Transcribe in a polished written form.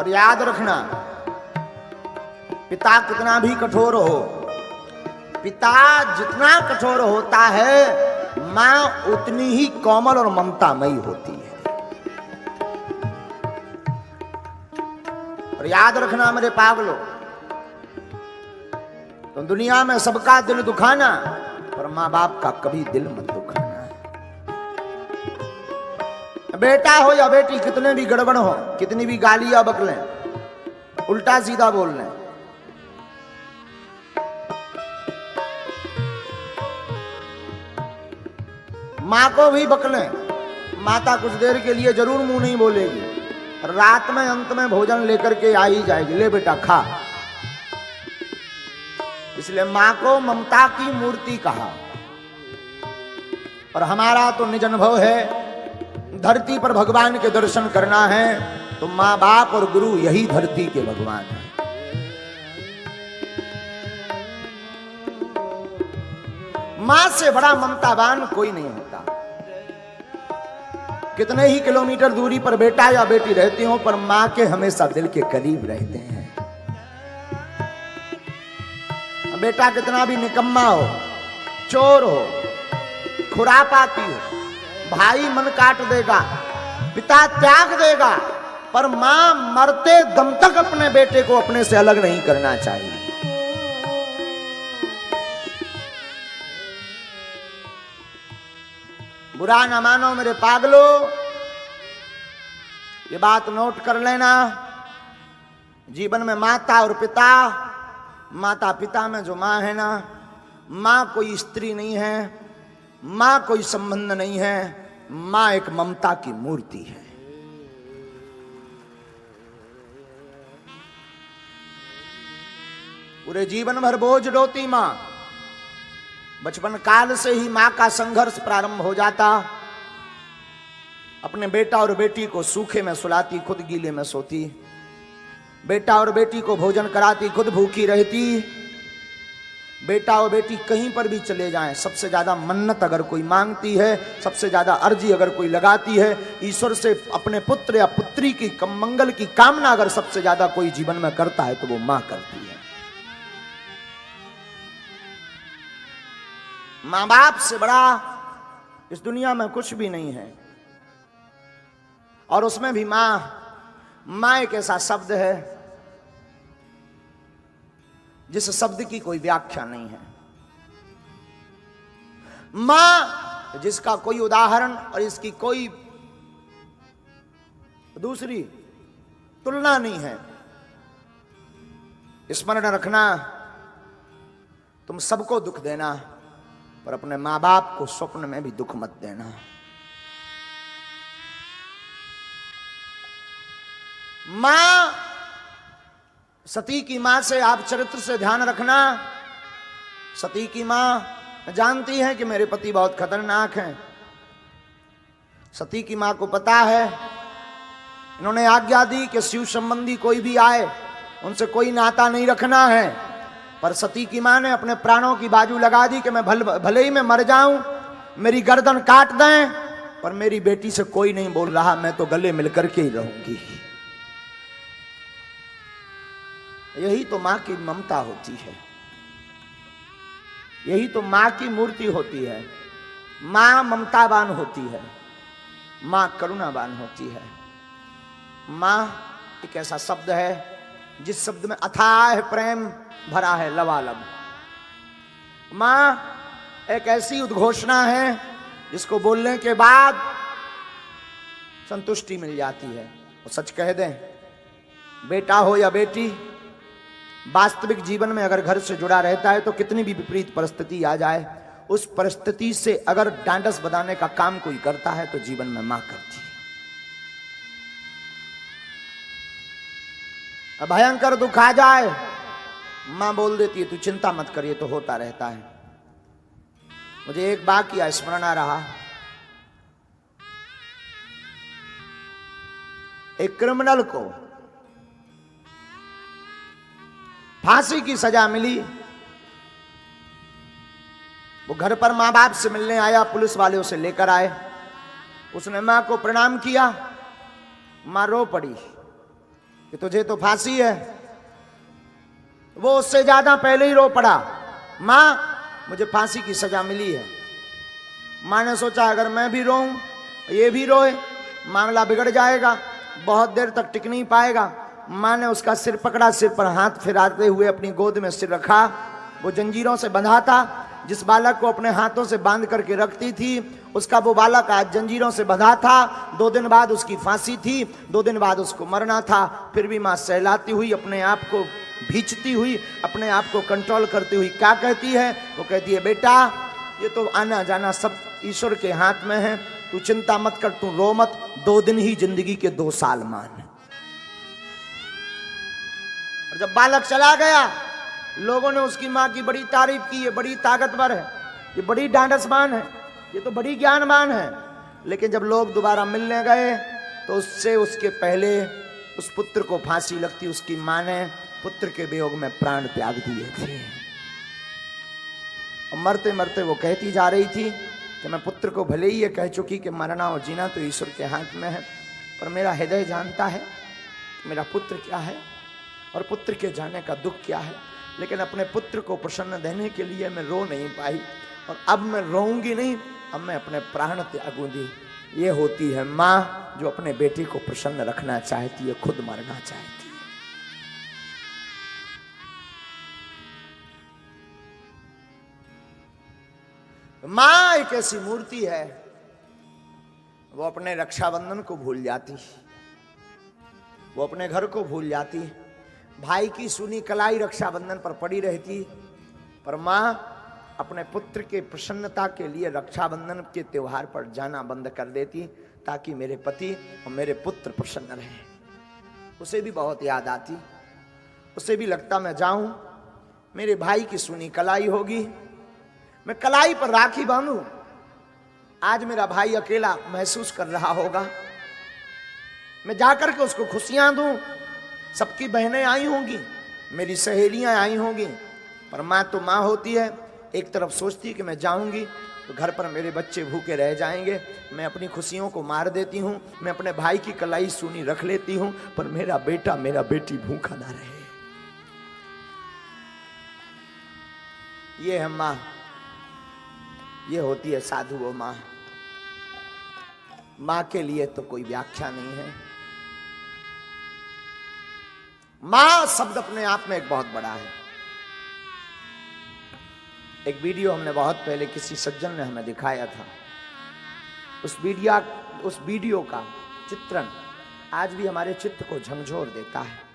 और याद रखना, पिता कितना भी कठोर हो, पिता जितना कठोर होता है, मां उतनी ही कोमल और ममतामयी होती है। और याद रखना मेरे पागलों, तो दुनिया में सबका दिल दुखाना, पर मां बाप का कभी दिल मत दुखाना। बेटा हो या बेटी, कितने भी गड़बड़ हो, कितनी भी गालियां बकलें, उल्टा सीधा बोल लें, मां को भी बकलें, माता कुछ देर के लिए जरूर मुंह नहीं बोलेगी, रात में अंत में भोजन लेकर के आ ही जाएगी, ले बेटा खा। इसलिए मां को ममता की मूर्ति कहा। और हमारा तो निज अनुभव है, धरती पर भगवान के दर्शन करना है तो मां बाप और गुरु यही धरती के भगवान हैं। मां से बड़ा ममतावान कोई नहीं होता। कितने ही किलोमीटर दूरी पर बेटा या बेटी रहती हो, पर मां के हमेशा दिल के करीब रहते हैं। बेटा कितना भी निकम्मा हो, चोर हो, खुरापाती हो, भाई मन काट देगा, पिता त्याग देगा, पर मां मरते दम तक अपने बेटे को अपने से अलग नहीं करना चाहिए। बुरा ना मानो मेरे पागलों, ये बात नोट कर लेना। जीवन में माता और पिता, माता पिता में जो मां है ना, मां कोई स्त्री नहीं है, मां कोई संबंध नहीं है, मां एक ममता की मूर्ति है। पूरे जीवन भर बोझ ढोती मां, बचपन काल से ही मां का संघर्ष प्रारंभ हो जाता। अपने बेटा और बेटी को सूखे में सुलाती, खुद गीले में सोती। बेटा और बेटी को भोजन कराती, खुद भूखी रहती। बेटा और बेटी कहीं पर भी चले जाएं, सबसे ज्यादा मन्नत अगर कोई मांगती है, सबसे ज्यादा अर्जी अगर कोई लगाती है, ईश्वर से अपने पुत्र या पुत्री की मंगल की कामना अगर सबसे ज्यादा कोई जीवन में करता है तो वो मां करती है। मां बाप से बड़ा इस दुनिया में कुछ भी नहीं है। और उसमें भी मां एक ऐसा शब्द है जिस शब्द की कोई व्याख्या नहीं है। मां जिसका कोई उदाहरण और इसकी कोई दूसरी तुलना नहीं है। स्मरण रखना, तुम सबको दुख देना, पर अपने मां बाप को स्वप्न में भी दुख मत देना। मां, सती की मां से आप चरित्र से ध्यान रखना। सती की मां जानती है कि मेरे पति बहुत खतरनाक हैं। सती की मां को पता है, इन्होंने आज्ञा दी कि शिव संबंधी कोई भी आए उनसे कोई नाता नहीं रखना है। पर सती की मां ने अपने प्राणों की बाजू लगा दी कि मैं भले ही मैं मर जाऊं, मेरी गर्दन काट दें, पर मेरी बेटी से कोई नहीं बोल रहा, मैं तो गले मिलकर के ही रहूंगी। यही तो मां की ममता होती है, यही तो मां की मूर्ति होती है। मां ममतावान होती है, मां करुणावान होती है। मां एक ऐसा शब्द है जिस शब्द में अथाह प्रेम भरा है, लबालब। मां एक ऐसी उद्घोषणा है जिसको बोलने के बाद संतुष्टि मिल जाती है। और सच कह दें, बेटा हो या बेटी, वास्तविक जीवन में अगर घर से जुड़ा रहता है तो कितनी भी विपरीत परिस्थिति आ जाए, उस परिस्थिति से अगर डांडस बधाने का काम कोई करता है तो जीवन में मां करती है। भयंकर दुख आ जाए, मां बोल देती है तू चिंता मत करिए, तो होता रहता है। मुझे एक वाकया स्मरण आ रहा। एक क्रिमिनल को फांसी की सजा मिली। वो घर पर मां बाप से मिलने आया, पुलिस वाले उसे लेकर आए। उसने मां को प्रणाम किया, मां रो पड़ी। कि तुझे तो फांसी है। वो उससे ज्यादा पहले ही रो पड़ा, मां मुझे फांसी की सजा मिली है। मां ने सोचा अगर मैं भी रोऊं, ये भी रोए, मामला बिगड़ जाएगा, बहुत देर तक टिक नहीं पाएगा। मां ने उसका सिर पकड़ा, सिर पर हाथ फिराते हुए अपनी गोद में सिर रखा। वो जंजीरों से बंधा था। जिस बालक को अपने हाथों से बांध करके रखती थी, उसका वो बालक आज जंजीरों से बंधा था। 2 दिन बाद उसकी फांसी थी, 2 दिन बाद उसको मरना था। फिर भी मां सहलाती हुई, अपने आप को भींचती हुई, अपने आप को कंट्रोल करती हुई क्या कहती है? वो कहती है, बेटा ये तो आना जाना सब ईश्वर के हाथ में है, तू चिंता मत कर, तू रो मत, 2 दिन ही जिंदगी के 2 साल मान। और जब बालक चला गया, लोगों ने उसकी मां की बड़ी तारीफ की, ये बड़ी ताकतवर है, ये बड़ी ढांढसमान है, ये तो बड़ी ज्ञानवान है। लेकिन जब लोग दोबारा मिलने गए तो उससे उसके पहले उस पुत्र को फांसी लगती, उसकी मां ने पुत्र के वियोग में प्राण त्याग दिए थे। और मरते मरते वो कहती जा रही थी कि मैं पुत्र को भले ही ये कह चुकी कि मरना और जीना तो ईश्वर के हाथ में है, पर मेरा हृदय जानता है मेरा पुत्र क्या है और पुत्र के जाने का दुख क्या है। लेकिन अपने पुत्र को प्रसन्न देने के लिए मैं रो नहीं पाई, और अब मैं रोऊंगी नहीं, अब मैं अपने प्राण त्यागूंगी। ये होती है माँ जो अपने बेटे को प्रसन्न रखना चाहती है, खुद मरना चाहती है। माँ एक ऐसी मूर्ति है, वो अपने रक्षाबंधन को भूल जाती, वो अपने घर को भूल जाती। भाई की सुनी कलाई रक्षाबंधन पर पड़ी रहती, पर माँ अपने पुत्र के प्रसन्नता के लिए रक्षाबंधन के त्योहार पर जाना बंद कर देती, ताकि मेरे पति और मेरे पुत्र प्रसन्न रहें। उसे भी बहुत याद आती, उसे भी लगता मैं जाऊं, मेरे भाई की सुनी कलाई होगी, मैं कलाई पर राखी बांधूं। आज मेरा भाई अकेला महसूस कर रहा होगा, मैं जाकर के उसको खुशियां दूं। सबकी बहनें आई होंगी, मेरी सहेलियां आई होंगी, पर माँ तो माँ होती है। एक तरफ सोचती है कि मैं जाऊंगी तो घर पर मेरे बच्चे भूखे रह जाएंगे, मैं अपनी खुशियों को मार देती हूँ, मैं अपने भाई की कलाई सुनी रख लेती हूँ, पर मेरा बेटा मेरा बेटी भूखा ना रहे। ये है माँ, ये होती है साधु वो माँ। माँ के लिए तो कोई व्याख्या नहीं है। माँ शब्द अपने आप में एक बहुत बड़ा है। एक वीडियो हमने बहुत पहले किसी सज्जन ने हमें दिखाया था, उस वीडियो का चित्रण आज भी हमारे चित्त को झंझोर देता है।